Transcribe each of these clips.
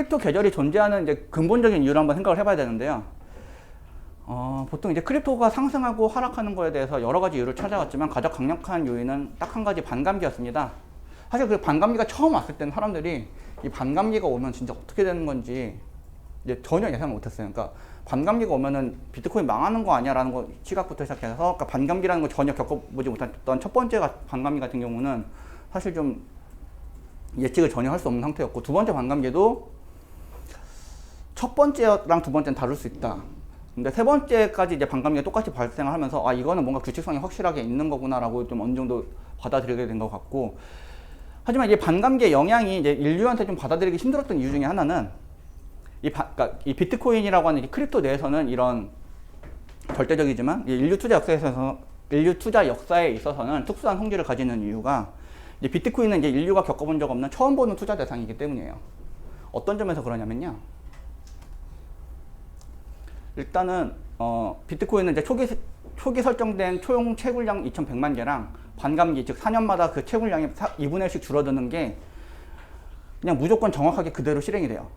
크립토 계절이 존재하는 이제 근본적인 이유를 한번 생각을 해봐야 되는데요. 보통 이제 크립토가 상승하고 하락하는 거에 대해서 여러 가지 이유를 찾아왔지만 가장 강력한 요인은 딱 한 가지 반감기였습니다. 사실 그 반감기가 처음 왔을 때는 사람들이 이 반감기가 오면 진짜 어떻게 되는 건지 이제 전혀 예상을 못했어요. 그러니까 반감기가 오면은 비트코인 망하는 거 아니야라는 거 시각부터 시작해서 그러니까 반감기라는 거 전혀 겪어보지 못했던 첫 번째 반감기 같은 경우는 사실 좀 예측을 전혀 할 수 없는 상태였고, 두 번째 반감기도 첫 번째랑 두 번째는 다를 수 있다. 근데 세 번째까지 이제 반감기가 똑같이 발생을 하면서 아 이거는 뭔가 규칙성이 확실하게 있는 거구나라고 좀 어느 정도 받아들이게 된 것 같고, 하지만 이제 반감기의 영향이 이제 인류한테 좀 받아들이기 힘들었던 이유 중에 하나는 그러니까 이 비트코인이라고 하는 이 크립토 내에서는 이런 절대적이지만 인류 투자 역사에 있어서는 특수한 성질을 가지는 이유가 이제 비트코인은 이제 인류가 겪어본 적 없는 처음 보는 투자 대상이기 때문이에요. 어떤 점에서 그러냐면요. 일단은 비트코인은 이제 초기 설정된 총 채굴량 2,100만 개랑 반감기 즉 4년마다 그 채굴량이 2분의 1씩 줄어드는 게 그냥 무조건 정확하게 그대로 실행이 돼요.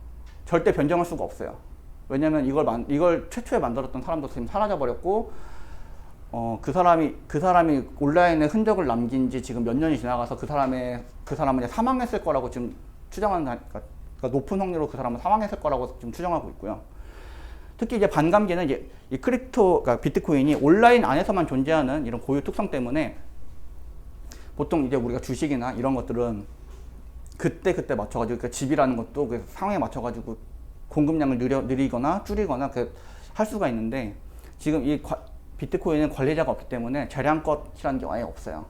절대 변경할 수가 없어요. 왜냐면 이걸 최초에 만들었던 사람도 지금 사라져 버렸고, 그 사람이 온라인에 흔적을 남긴 지 지금 몇 년이 지나가서 그 사람은 이제 사망했을 거라고 지금 그러니까 높은 확률로 그 사람은 사망했을 거라고 지금 추정하고 있고요. 특히 이제 반감기는 이제 이 그러니까 비트코인이 온라인 안에서만 존재하는 이런 고유 특성 때문에 보통 이제 우리가 주식이나 이런 것들은 그때 맞춰가지고, 그러니까 집이라는 것도 그 상황에 맞춰가지고 공급량을 느리거나 줄이거나 할 수가 있는데, 지금 비트코인은 관리자가 없기 때문에 재량껏이라는 게 아예 없어요.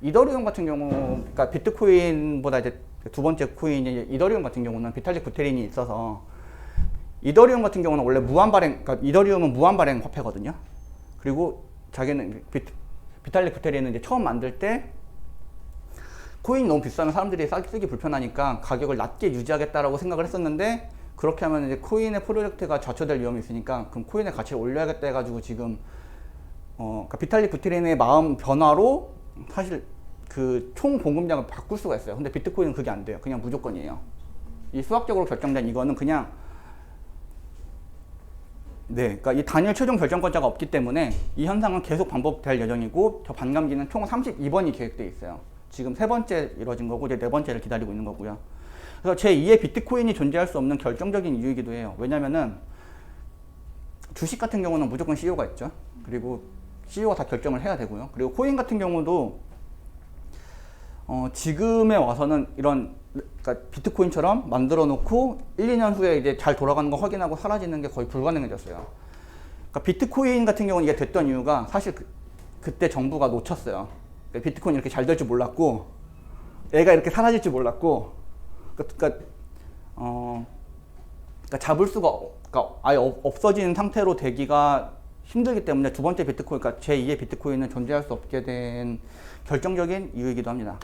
이더리움 같은 경우, 그러니까 비트코인보다 이제 두 번째 코인이 이더리움 같은 경우는 비탈릭 부테린이 있어서, 이더리움 같은 경우는 원래 그러니까 이더리움은 무한 발행 화폐거든요. 그리고 자기는 비탈릭 부테린은 이제 처음 만들 때 코인이 너무 비싸면 사람들이 쓰기 불편하니까 가격을 낮게 유지하겠다라고 생각을 했었는데, 그렇게 하면 이제 코인의 프로젝트가 좌초될 위험이 있으니까 그럼 코인의 가치를 올려야겠다 해가지고 지금 그러니까 비탈릭 부테린의 마음 변화로 사실 그 총 공급량을 바꿀 수가 있어요. 근데 비트코인은 그게 안 돼요. 그냥 무조건이에요. 이 수학적으로 결정된 이거는 그냥 그러니까 이 단일 최종 결정권자가 없기 때문에 이 현상은 계속 반복될 예정이고, 저 반감기는 총 32번이 계획되어 있어요. 지금 세 번째 이루어진 거고 이제 네 번째를 기다리고 있는 거고요. 그래서 제2의 비트코인이 존재할 수 없는 결정적인 이유이기도 해요. 왜냐면은 주식 같은 경우는 무조건 CEO가 있죠. 그리고 CEO가 다 결정을 해야 되고요. 그리고 코인 같은 경우도 지금에 와서는 그러니까 비트코인처럼 만들어 놓고 1, 2년 후에 이제 잘 돌아가는 거 확인하고 사라지는 게 거의 불가능해졌어요. 그러니까 비트코인 같은 경우는 이게 됐던 이유가 사실 그때 정부가 놓쳤어요. 그러니까 비트코인이 이렇게 잘 될 줄 몰랐고, 애가 이렇게 사라질 줄 몰랐고, 그러니까 잡을 수가, 그러니까 아예 없어진 상태로 되기가 힘들기 때문에 두 번째 비트코인, 그러니까 제2의 비트코인은 존재할 수 없게 된 결정적인 이유이기도 합니다.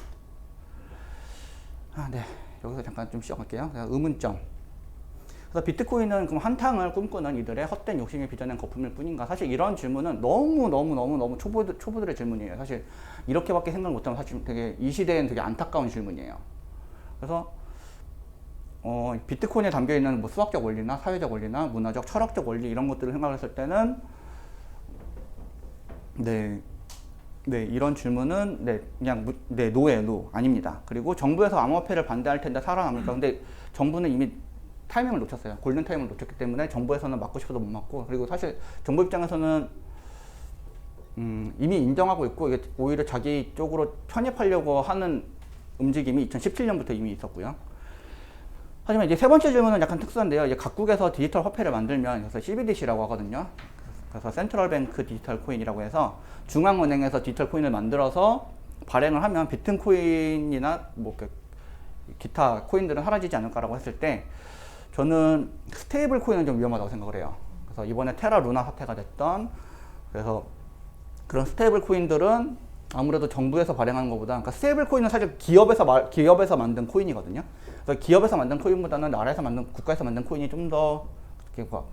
네. 여기서 잠깐 좀 쉬어갈게요. 의문점. 그래서 비트코인은 그럼 한탕을 꿈꾸는 이들의 헛된 욕심이 빚어낸 거품일 뿐인가? 사실 이런 질문은 너무 초보들의 질문이에요. 사실 이렇게밖에 생각을 못하면 사실 되게 이 시대에는 되게 안타까운 질문이에요. 그래서 비트코인에 담겨있는 뭐 수학적 원리나 사회적 원리나 문화적, 철학적 원리 이런 것들을 생각했을 때는 이런 질문은 그냥 노 아닙니다. 그리고 정부에서 암호화폐를 반대할 텐데 살아남을까? 근데 정부는 이미 타이밍을 놓쳤어요. 골든 타이밍을 놓쳤기 때문에 정부에서는 막고 싶어도 못 막고, 그리고 사실 정부 입장에서는 이미 인정하고 있고 이게 오히려 자기 쪽으로 편입하려고 하는 움직임이 2017년부터 이미 있었고요. 하지만 이제 세 번째 질문은 약간 특수한데요. 이제 각국에서 디지털 화폐를 만들면 그래서 CBDC라고 하거든요. 그래서 센트럴 뱅크 디지털 코인이라고 해서 중앙은행에서 디지털 코인을 만들어서 발행을 하면 비트코인이나 뭐 기타 코인들은 사라지지 않을까라고 했을 때, 저는 스테이블 코인은 좀 위험하다고 생각을 해요. 그래서 이번에 테라 루나 사태가 됐던, 그래서 그런 스테이블 코인들은 아무래도 정부에서 발행하는 것보다, 그러니까 스테이블 코인은 사실 기업에서 만든 코인이거든요. 그래서 기업에서 만든 코인보다는 국가에서 만든 코인이 좀 더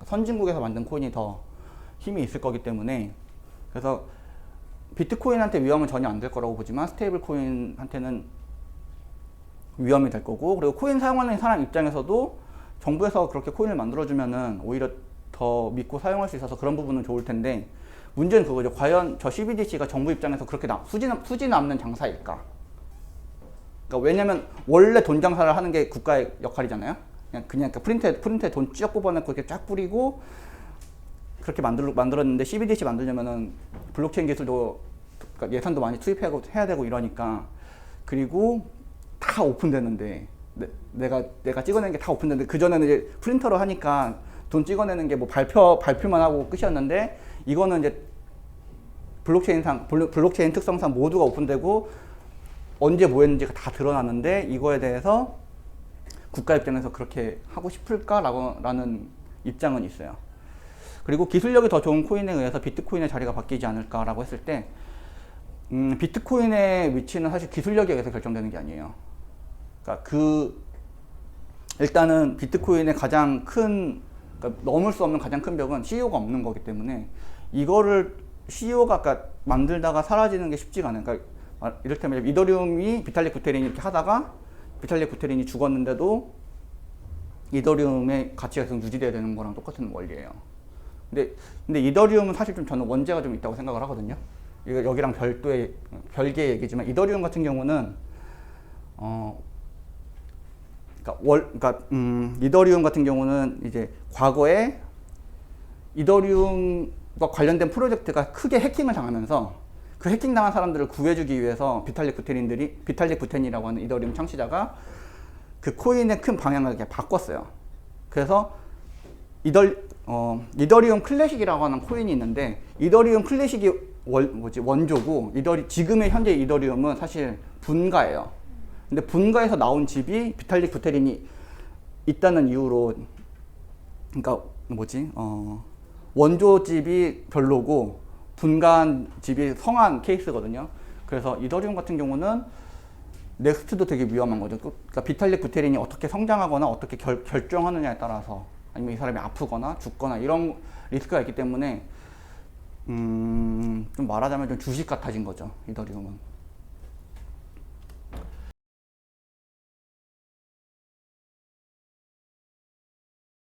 선진국에서 만든 코인이 더 힘이 있을 거기 때문에, 그래서 비트코인한테 위험은 전혀 안 될 거라고 보지만 스테이블 코인한테는 위험이 될 거고, 그리고 코인 사용하는 사람 입장에서도 정부에서 그렇게 코인을 만들어주면은 오히려 더 믿고 사용할 수 있어서 그런 부분은 좋을 텐데, 문제는 그거죠. 과연 저 CBDC가 정부 입장에서 그렇게 수지 남는 장사일까? 그러니까 왜냐면 원래 돈 장사를 하는 게 국가의 역할이잖아요. 그냥 프린트에 돈 쭉 뽑아내고 이렇게 쫙 뿌리고 그렇게 만들었는데, CBDC 만들려면은 블록체인 기술도, 그러니까 예산도 많이 투입하고 해야 되고 이러니까, 그리고 다 오픈되는데, 내가 찍어낸 게 다 오픈되는데, 그전에는 이제 프린터로 하니까 돈 찍어내는 게 뭐 발표만 하고 끝이었는데, 이거는 이제 블록체인 특성상 모두가 오픈되고 언제 뭐 했는지가 다 드러나는데, 이거에 대해서 국가 입장에서 그렇게 하고 싶을까라는 입장은 있어요. 그리고 기술력이 더 좋은 코인에 의해서 비트코인의 자리가 바뀌지 않을까라고 했을 때, 비트코인의 위치는 사실 기술력에 의해서 결정되는 게 아니에요. 그러니까 일단은 비트코인의 가장 큰, 그러니까 넘을 수 없는 가장 큰 벽은 CEO가 없는 거기 때문에, 이거를 CEO가 아까 만들다가 사라지는 게 쉽지가 않아요. 그러니까 이를테면 이더리움이 비탈릭 부테린이 이렇게 하다가 비탈릭 부테린이 죽었는데도 이더리움의 가치가 계속 유지돼야 되는 거랑 똑같은 원리예요. 근데 이더리움은 사실 좀 저는 원죄가 좀 있다고 생각을 하거든요. 이거 여기랑 별개의 얘기지만, 이더리움 같은 경우는 이더리움 같은 경우는 이제 과거에 이더리움과 관련된 프로젝트가 크게 해킹을 당하면서, 그 해킹 당한 사람들을 구해주기 위해서 비탈릭 부테린이라고 하는 이더리움 창시자가 그 코인의 큰 방향을 이렇게 바꿨어요. 그래서 이더리움 클래식이라고 하는 코인이 있는데, 이더리움 클래식이 원조고, 지금의 현재 이더리움은 사실 분가예요. 근데 분가에서 나온 칩이 비탈릭 부테린이 있다는 이유로, 그러니까 원조 칩이 별로고 분가한 칩이 성한 케이스거든요. 그래서 이더리움 같은 경우는 넥스트도 되게 위험한 거죠. 그러니까 비탈릭 부테린이 어떻게 성장하거나 어떻게 결정하느냐에 따라서, 아니면 이 사람이 아프거나 죽거나 이런 리스크가 있기 때문에 좀 말하자면 좀 주식 같아진 거죠, 이더리움은.